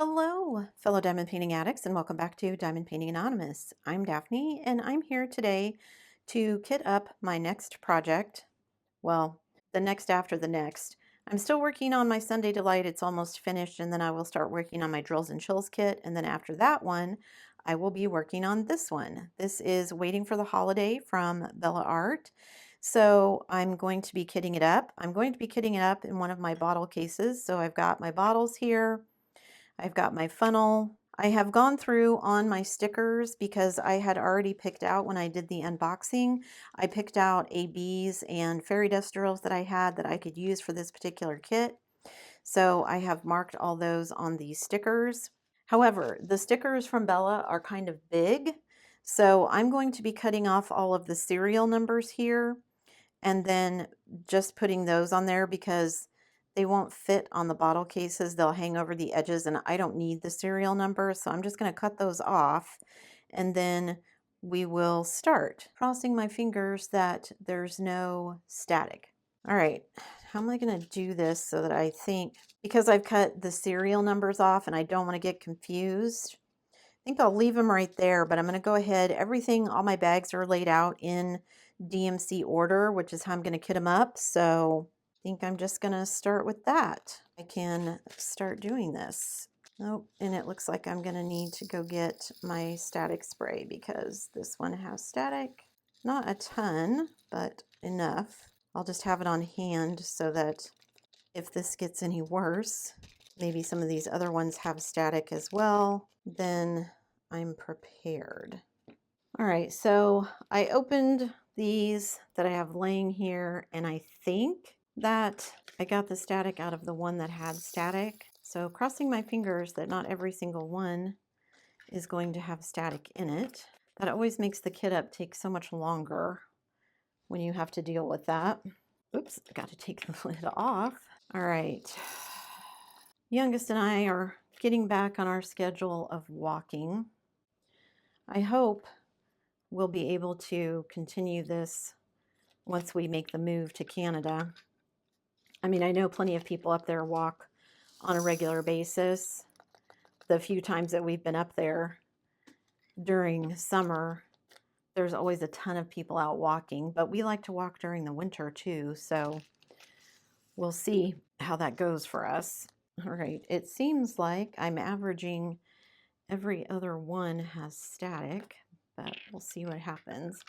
Hello, fellow diamond painting addicts, and welcome back to Diamond Painting Anonymous. I'm Daphne, and I'm here today to kit up my next project. Well, the next after the next. I'm still working on my Sundae Delight. It's almost finished, and then I will start working on my Drills and Chills kit. And then after that one, I will be working on this one. This is Waiting for the Holiday from Bella Art. So I'm going to be kitting it up. I'm going to be kitting it up in one of my bottle cases. So I've got my bottles here. I've got my funnel. I have gone through on my stickers because I had already picked out when I did the unboxing. I picked out ABs and fairy dust drills that I had that I could use for this particular kit. So I have marked all those on these stickers. However, the stickers from Bella are kind of big. So I'm going to be cutting off all of the serial numbers here and then just putting those on there because they won't fit on the bottle cases. They'll hang over the edges and I don't need the serial number. So I'm just going to cut those off and then we will start. Crossing my fingers that there's no static. All right, how am I going to do this so that I think, because I've cut the serial numbers off and I don't want to get confused, I think I'll leave them right there, but I'm going to go ahead. Everything, all my bags are laid out in DMC order, which is how I'm going to kit them up. So I think I'm just going to start with that. I can start doing this. Oh, and it looks like I'm going to need to go get my static spray because this one has static. Not a ton, but enough. I'll just have it on hand so that if this gets any worse, maybe some of these other ones have static as well, then I'm prepared. All right, so I opened these that I have laying here, and I think that I got the static out of the one that had static. So crossing my fingers that not every single one is going to have static in it. That always makes the kit up take so much longer when you have to deal with that. Oops, I got to take the lid off. All right. Youngest and I are getting back on our schedule of walking. I hope we'll be able to continue this once we make the move to Canada. I mean, I know plenty of people up there walk on a regular basis. The few times that we've been up there during summer, there's always a ton of people out walking, but we like to walk during the winter too, so we'll see how that goes for us. All right, it seems like I'm averaging every other one has static, but we'll see what happens.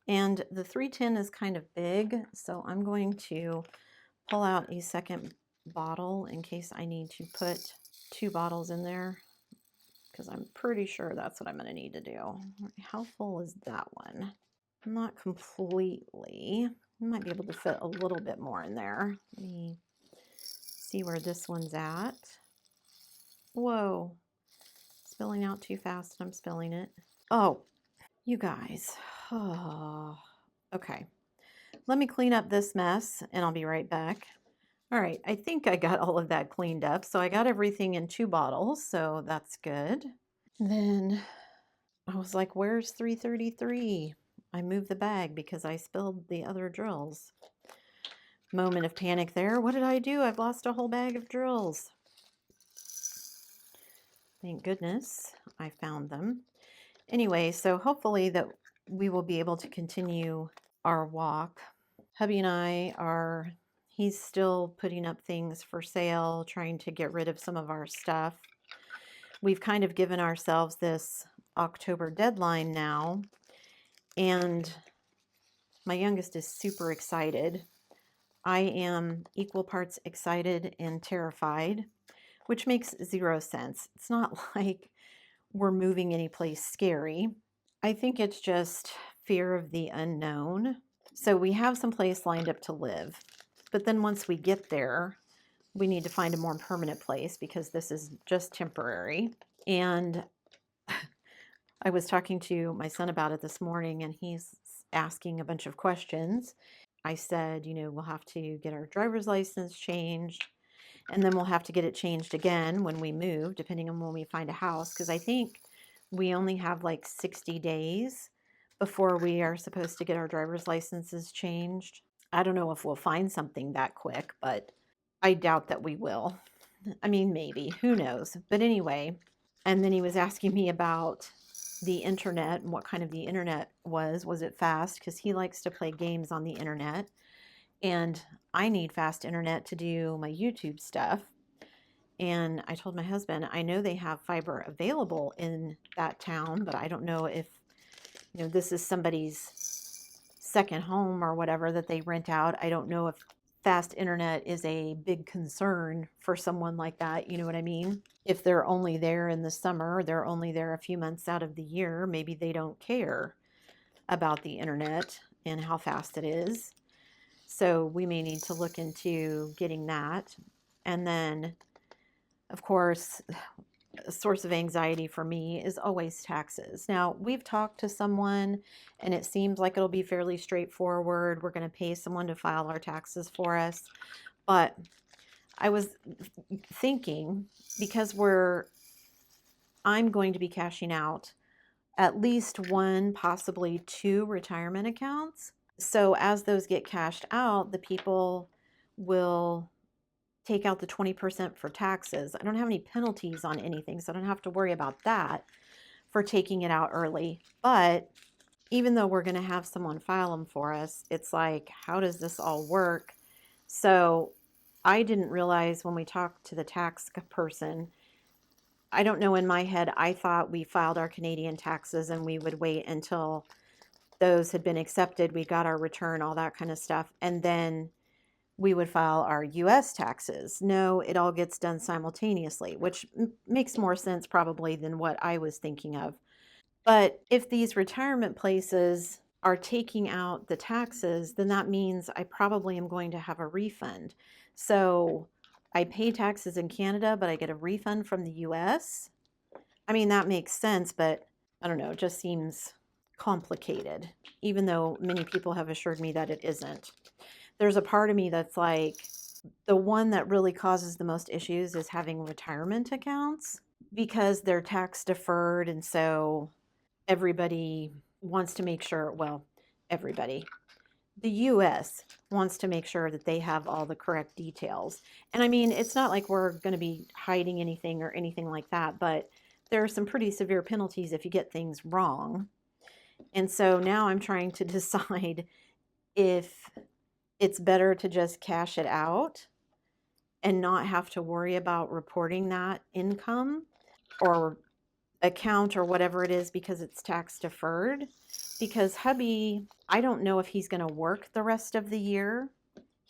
And the 310 is kind of big, so I'm going to pull out a second bottle in case I need to put 2 bottles in there, because I'm pretty sure that's what I'm going to need to do. How full is that one? Not completely. I might be able to fit a little bit more in there. Let me see where this one's at. Whoa. Spilling out too fast and I'm spilling it. Oh, you guys. Oh, okay. Let me clean up this mess and I'll be right back. All right, I think I got all of that cleaned up. So I got everything in 2 bottles, so that's good. Then I was like, where's 333? I moved the bag because I spilled the other drills. Moment of panic there. What did I do? I've lost a whole bag of drills. Thank goodness I found them. Anyway, so hopefully that we will be able to continue our walk. Hubby and I are, he's still putting up things for sale, trying to get rid of some of our stuff. We've kind of given ourselves this October deadline now, and my youngest is super excited. I am equal parts excited and terrified, which makes 0 sense. It's not like we're moving anyplace scary. I think it's just fear of the unknown. So we have some place lined up to live, but then once we get there, we need to find a more permanent place because this is just temporary. And I was talking to my son about it this morning and he's asking a bunch of questions. I said, you know, we'll have to get our driver's license changed and then we'll have to get it changed again when we move, depending on when we find a house, because I think we only have like 60 days before we are supposed to get our driver's licenses changed. I don't know if we'll find something that quick, but I doubt that we will. I mean, maybe, who knows? But anyway, and then he was asking me about the internet and what kind of the internet was. Was it fast? Because he likes to play games on the internet. And I need fast internet to do my YouTube stuff. And I told my husband, I know they have fiber available in that town, but I don't know if, this is somebody's second home or whatever that they rent out. I don't know if fast internet is a big concern for someone like that. You know what I mean? If they're only there in the summer, they're only there a few months out of the year, maybe they don't care about the internet and how fast it is. So we may need to look into getting that. And then, of course, a source of anxiety for me is always taxes. Now, we've talked to someone and it seems like it'll be fairly straightforward. We're going to pay someone to file our taxes for us. But I was thinking, because I'm going to be cashing out at least one, possibly two retirement accounts. So as those get cashed out, the people will take out the 20% for taxes. I don't have any penalties on anything, so I don't have to worry about that for taking it out early. But even though we're going to have someone file them for us, it's like, how does this all work? So I didn't realize when we talked to the tax person, I don't know, in my head, I thought we filed our Canadian taxes and we would wait until those had been accepted, we got our return, all that kind of stuff, and then we would file our US taxes. No, it all gets done simultaneously, which makes more sense probably than what I was thinking of. But if these retirement places are taking out the taxes, then that means I probably am going to have a refund. So I pay taxes in Canada, but I get a refund from the US. I mean, that makes sense, but I don't know, it just seems complicated, even though many people have assured me that it isn't. There's a part of me that's like, the one that really causes the most issues is having retirement accounts because they're tax deferred. And so everybody wants to make sure, well, everybody, the US wants to make sure that they have all the correct details. And I mean, it's not like we're going to be hiding anything or anything like that, but there are some pretty severe penalties if you get things wrong. And so now I'm trying to decide if it's better to just cash it out and not have to worry about reporting that income or account or whatever it is because it's tax deferred. Because hubby, I don't know if he's going to work the rest of the year.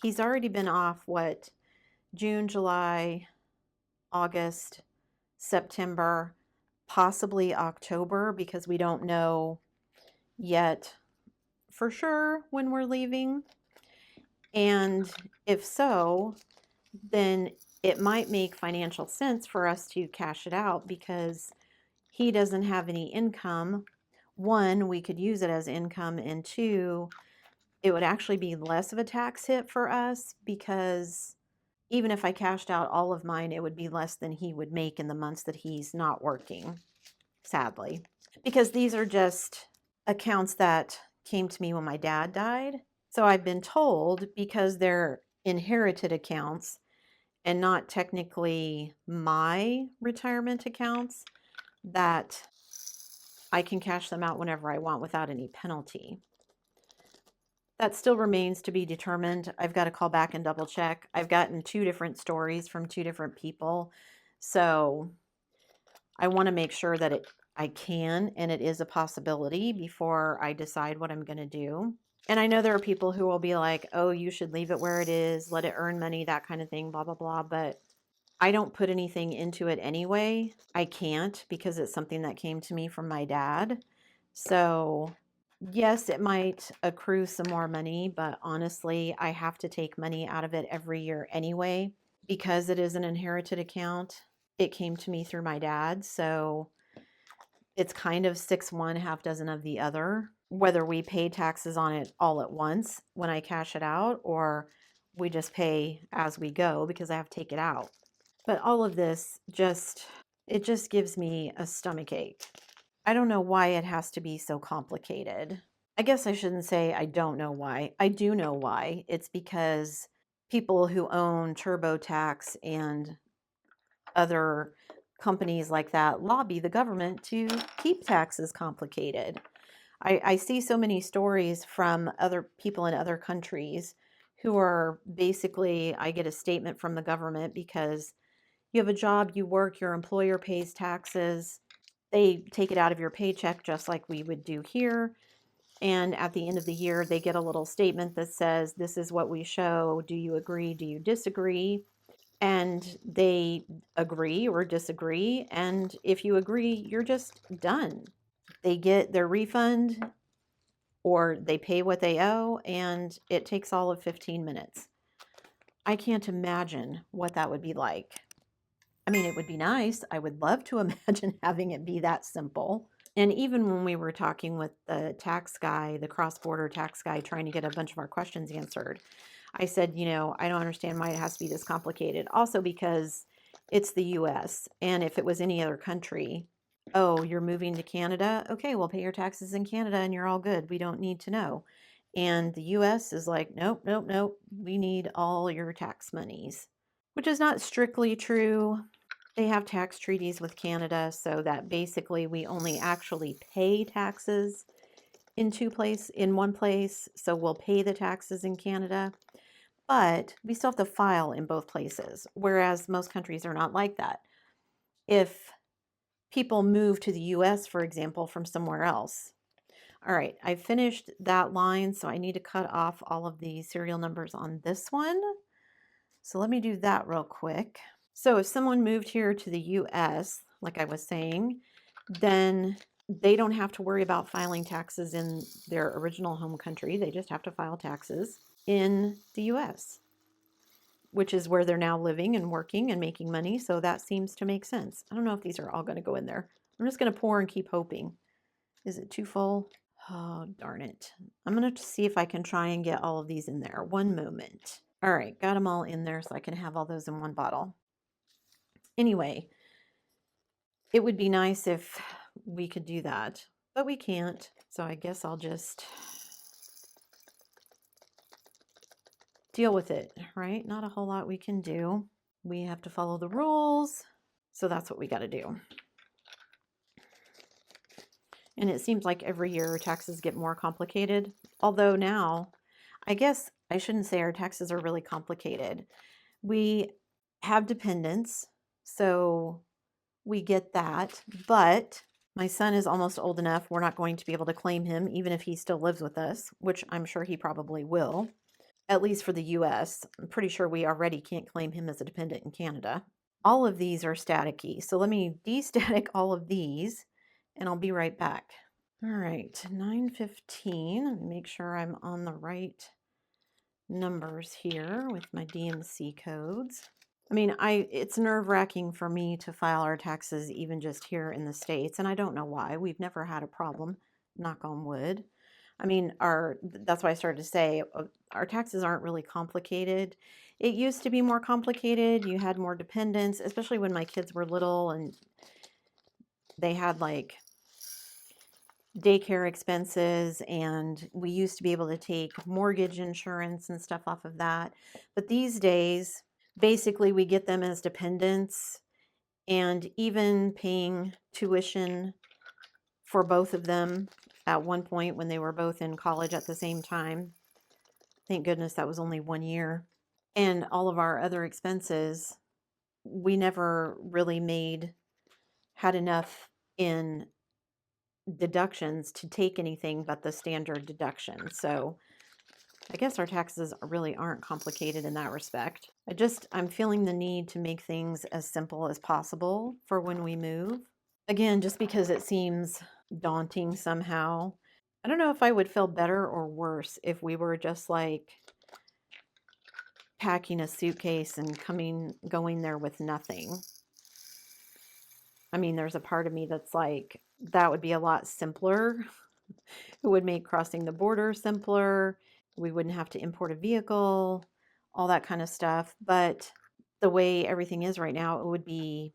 He's already been off, what, June, July, August, September, possibly October, because we don't know yet for sure when we're leaving. And if so, then it might make financial sense for us to cash it out because he doesn't have any income. One, we could use it as income, and two, it would actually be less of a tax hit for us because even if I cashed out all of mine, it would be less than he would make in the months that he's not working, sadly. Because these are just accounts that came to me when my dad died. So I've been told, because they're inherited accounts and not technically my retirement accounts, that I can cash them out whenever I want without any penalty. That still remains to be determined. I've got to call back and double check. I've gotten two different stories from two different people. So I want to make sure that I can and it is a possibility before I decide what I'm going to do. And I know there are people who will be like, oh, you should leave it where it is, let it earn money, that kind of thing, blah, blah, blah. But I don't put anything into it anyway. I can't because it's something that came to me from my dad. So yes, it might accrue some more money, but honestly, I have to take money out of it every year anyway because it is an inherited account. It came to me through my dad. So it's kind of six one, half dozen of the other, whether we pay taxes on it all at once when I cash it out or we just pay as we go because I have to take it out. But all of this it just gives me a stomach ache. I don't know why it has to be so complicated. I guess I shouldn't say I don't know why. I do know why. It's because people who own TurboTax and other companies like that lobby the government to keep taxes complicated. I see so many stories from other people in other countries who are basically, I get a statement from the government because you have a job, you work, your employer pays taxes. They take it out of your paycheck just like we would do here. And at the end of the year, they get a little statement that says, this is what we show. Do you agree? Do you disagree? And they agree or disagree. And if you agree, you're just done. They get their refund or they pay what they owe, and it takes all of 15 minutes. I can't imagine what that would be like. I mean, it would be nice. I would love to imagine having it be that simple. And even when we were talking with the tax guy, the cross-border tax guy, trying to get a bunch of our questions answered, I said, I don't understand why it has to be this complicated. Also because it's the US. And if it was any other country, oh, you're moving to Canada? Okay, well, pay your taxes in Canada and you're all good. We don't need to know. And the US is like, nope, nope, nope. We need all your tax monies, which is not strictly true. They have tax treaties with Canada so that basically we only actually pay taxes in one place. So we'll pay the taxes in Canada, but we still have to file in both places, whereas most countries are not like that. If people move to the US, for example, from somewhere else. All right, I finished that line, so I need to cut off all of the serial numbers on this one. So let me do that real quick. So if someone moved here to the US, like I was saying, then they don't have to worry about filing taxes in their original home country. They just have to file taxes in the US, which is where they're now living and working and making money. So that seems to make sense. I don't know if these are all going to go in there. I'm just going to pour and keep hoping. Is it too full? Oh, darn it. I'm going to see if I can try and get all of these in there. One moment. All right, got them all in there so I can have all those in one bottle. Anyway, it would be nice if we could do that, but we can't. So I guess I'll just deal with it, right? Not a whole lot we can do. We have to follow the rules. So that's what we got to do. And it seems like every year taxes get more complicated. Although now, I guess I shouldn't say our taxes are really complicated. We have dependents, so we get that. But my son is almost old enough, we're not going to be able to claim him, even if he still lives with us, which I'm sure he probably will, at least for the US. I'm pretty sure we already can't claim him as a dependent in Canada. All of these are staticky. So let me destatic all of these and I'll be right back. All right, 9:15. Let me make sure I'm on the right numbers here with my DMC codes. I mean, it's nerve-wracking for me to file our taxes even just here in the States, and I don't know why. We've never had a problem, knock on wood. I mean, that's why I started to say our taxes aren't really complicated. It used to be more complicated. You had more dependents, especially when my kids were little and they had like daycare expenses, and we used to be able to take mortgage insurance and stuff off of that. But these days, basically we get them as dependents, and even paying tuition for both of them at one point when they were both in college at the same time. Thank goodness that was only 1 year. And all of our other expenses, we never really had enough in deductions to take anything but the standard deduction. So I guess our taxes really aren't complicated in that respect. I'm feeling the need to make things as simple as possible for when we move. Again, just because it seems daunting somehow. I don't know if I would feel better or worse if we were just like packing a suitcase and going there with nothing. I mean, there's a part of me that's like, that would be a lot simpler. It would make crossing the border simpler. We wouldn't have to import a vehicle, all that kind of stuff. But the way everything is right now, it would be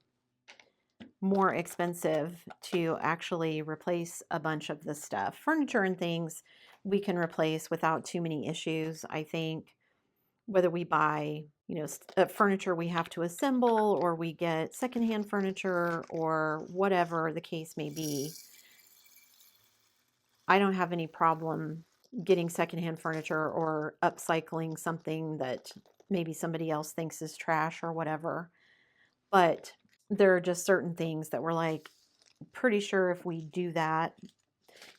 more expensive to actually replace a bunch of the stuff. Furniture and things we can replace without too many issues, I think. whether we buy, furniture we have to assemble, or we get secondhand furniture, or whatever the case may be. I don't have any problem getting secondhand furniture or upcycling something that maybe somebody else thinks is trash or whatever. But there are just certain things that we're like, pretty sure if we do that,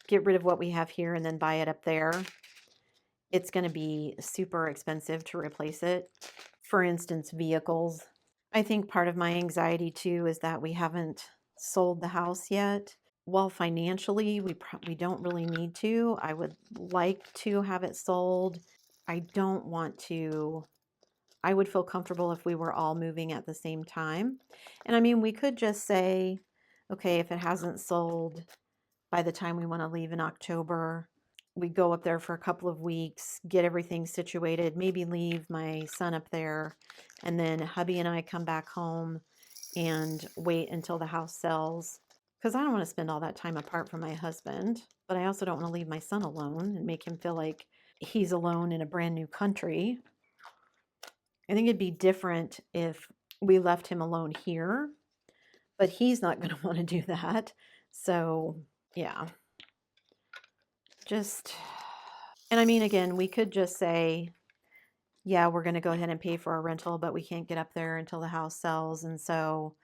get rid of what we have here and then buy it up there, it's going to be super expensive to replace it. For instance, vehicles. I think part of my anxiety too is that we haven't sold the house yet. While financially we don't really need to, I would like to have it sold. I don't want to. I would feel comfortable if we were all moving at the same time. And I mean, we could just say, okay, if it hasn't sold by the time we want to leave in October, we go up there for a couple of weeks, get everything situated, maybe leave my son up there, and then hubby and I come back home and wait until the house sells. Because I don't want to spend all that time apart from my husband, but I also don't want to leave my son alone and make him feel like he's alone in a brand new country. I think it'd be different if we left him alone here, but he's not going to want to do that. So, yeah. And I mean, again, we could just say, yeah, we're going to go ahead and pay for our rental, but we can't get up there until the house sells. And so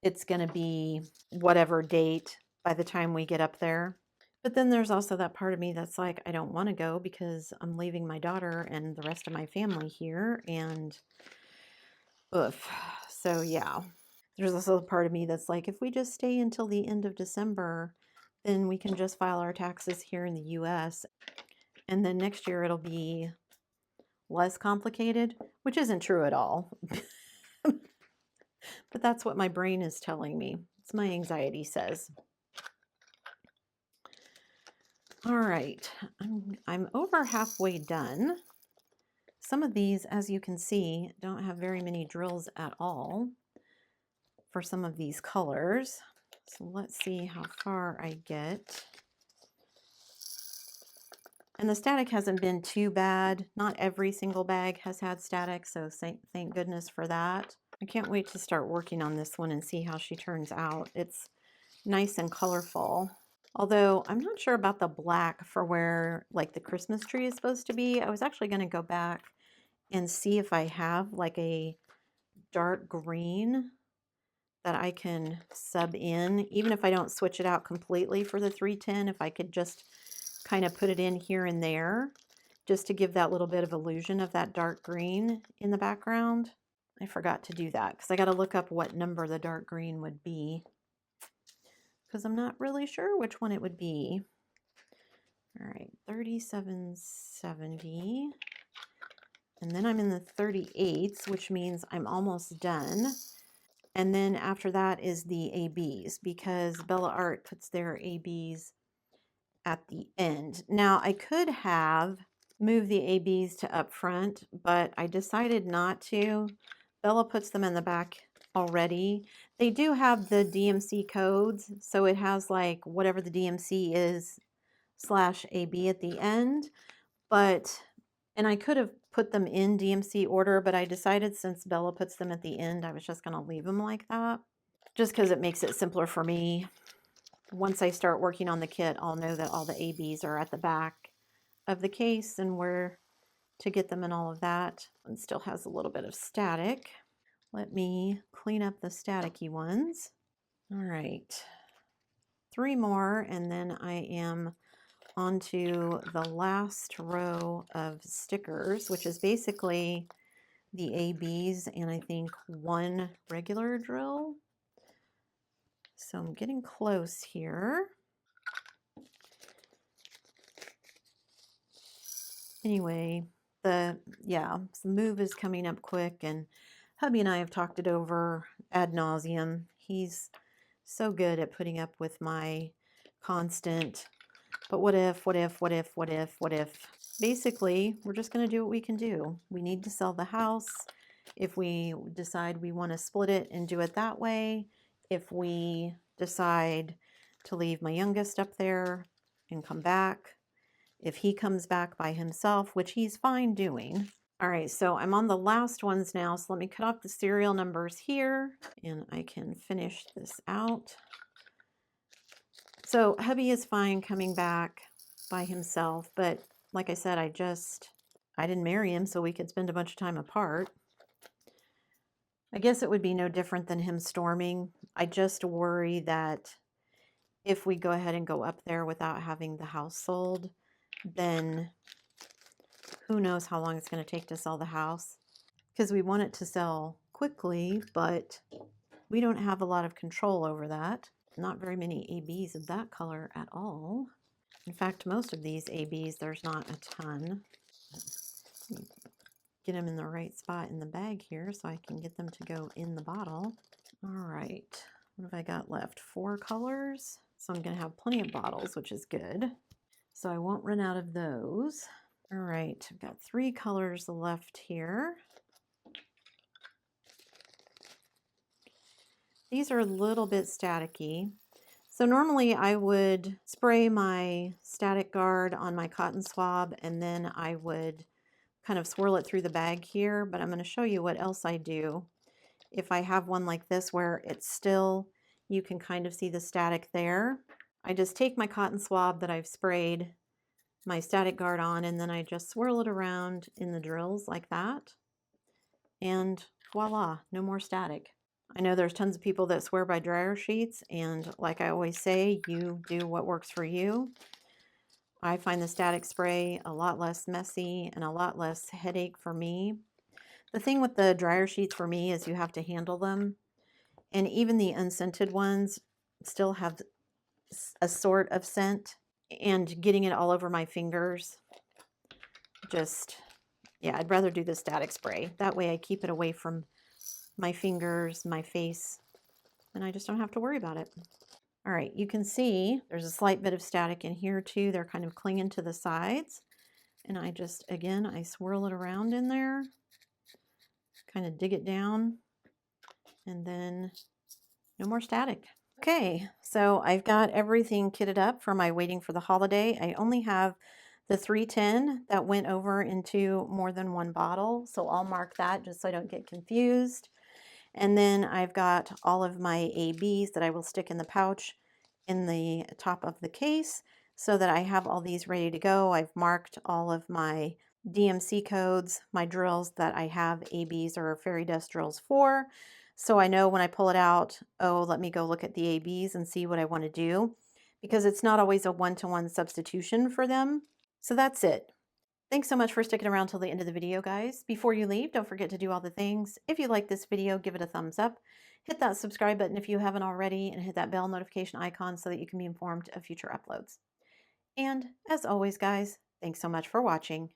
it's going to be whatever date by the time we get up there. But then there's also that part of me that's like, I don't want to go because I'm leaving my daughter and the rest of my family here. And oof. So yeah, there's also a part of me that's like, if we just stay until the end of December, then we can just file our taxes here in the US. And then next year it'll be less complicated, which isn't true at all. But that's what my brain is telling me. It's my anxiety says. All right, I'm over halfway done. Some of these, as you can see, don't have very many drills at all for some of these colors. So let's see how far I get. And the static hasn't been too bad. Not every single bag has had static, so thank goodness for that. I can't wait to start working on this one and see how she turns out. It's nice and colorful. Although I'm not sure about the black for where like the Christmas tree is supposed to be. I was actually going to go back and see if I have like a dark green that I can sub in, even if I don't switch it out completely for the 310, if I could just kind of put it in here and there, just to give that little bit of illusion of that dark green in the background. I forgot to do that because I got to look up what number the dark green would be, because I'm not really sure which one it would be. All right, 3770. And then I'm in the 38s, which means I'm almost done. And then after that is the ABs, because Bella Art puts their ABs at the end. Now, I could have moved the ABs to up front, but I decided not to. Bella puts them in the back already. They do have the DMC codes, so it has like whatever the DMC is /AB at the end, and I could have put them in DMC order, but I decided since Bella puts them at the end, I was just going to leave them like that, just because it makes it simpler for me. Once I start working on the kit, I'll know that all the ABs are at the back of the case and where to get them and all of that. One still has a little bit of static. Let me clean up the staticky ones. All right, 3 more, and then I am onto the last row of stickers, which is basically the ABs and I think 1 regular drill. So I'm getting close here. Anyway, the move is coming up quick, and hubby and I have talked it over ad nauseum. He's so good at putting up with my constant, but what if, what if, what if, what if, what if. Basically, we're just going to do what we can do. We need to sell the house. If we decide we want to split it and do it that way, if we decide to leave my youngest up there and come back, if he comes back by himself, which he's fine doing. All right, so I'm on the last ones now, so let me cut off the serial numbers here and I can finish this out. So hubby is fine coming back by himself, but like I said, I didn't marry him so we could spend a bunch of time apart. I guess it would be no different than him storming. I just worry that if we go ahead and go up there without having the house sold, then who knows how long it's going to take to sell the house. Because we want it to sell quickly, but we don't have a lot of control over that. Not very many ABs of that color at all. In fact, most of these ABs, there's not a ton. Get them in the right spot in the bag here so I can get them to go in the bottle. All right, what have I got left? 4 colors. So I'm going to have plenty of bottles, which is good. So I won't run out of those. All right, I've got 3 colors left here. These are a little bit staticky. So normally I would spray my static guard on my cotton swab and then I would kind of swirl it through the bag here, but I'm going to show you what else I do. If I have one like this where it's still, you can kind of see the static there. I just take my cotton swab that I've sprayed my static guard on and then I just swirl it around in the drills like that. And voila, no more static. I know there's tons of people that swear by dryer sheets, and like I always say, you do what works for you. I find the static spray a lot less messy and a lot less headache for me. The thing with the dryer sheets for me is you have to handle them, and even the unscented ones still have a sort of scent, and getting it all over my fingers, just, yeah, I'd rather do the static spray. That way I keep it away from my fingers, my face, and I just don't have to worry about it. All right, you can see there's a slight bit of static in here too. They're kind of clinging to the sides. And I just, again, I swirl it around in there, kind of dig it down, and then no more static. Okay, so I've got everything kitted up for my waiting for the holiday. I only have the 310 that went over into more than one bottle, so I'll mark that just so I don't get confused. And then I've got all of my ABs that I will stick in the pouch in the top of the case so that I have all these ready to go. I've marked all of my DMC codes, my drills that I have ABs or fairy dust drills for. So I know when I pull it out, oh, let me go look at the ABs and see what I want to do, because it's not always a one-to-one substitution for them. So that's it. Thanks so much for sticking around till the end of the video, guys. Before you leave, don't forget to do all the things. If you like this video, give it a thumbs up. Hit that subscribe button if you haven't already, and hit that bell notification icon so that you can be informed of future uploads. And as always, guys, thanks so much for watching.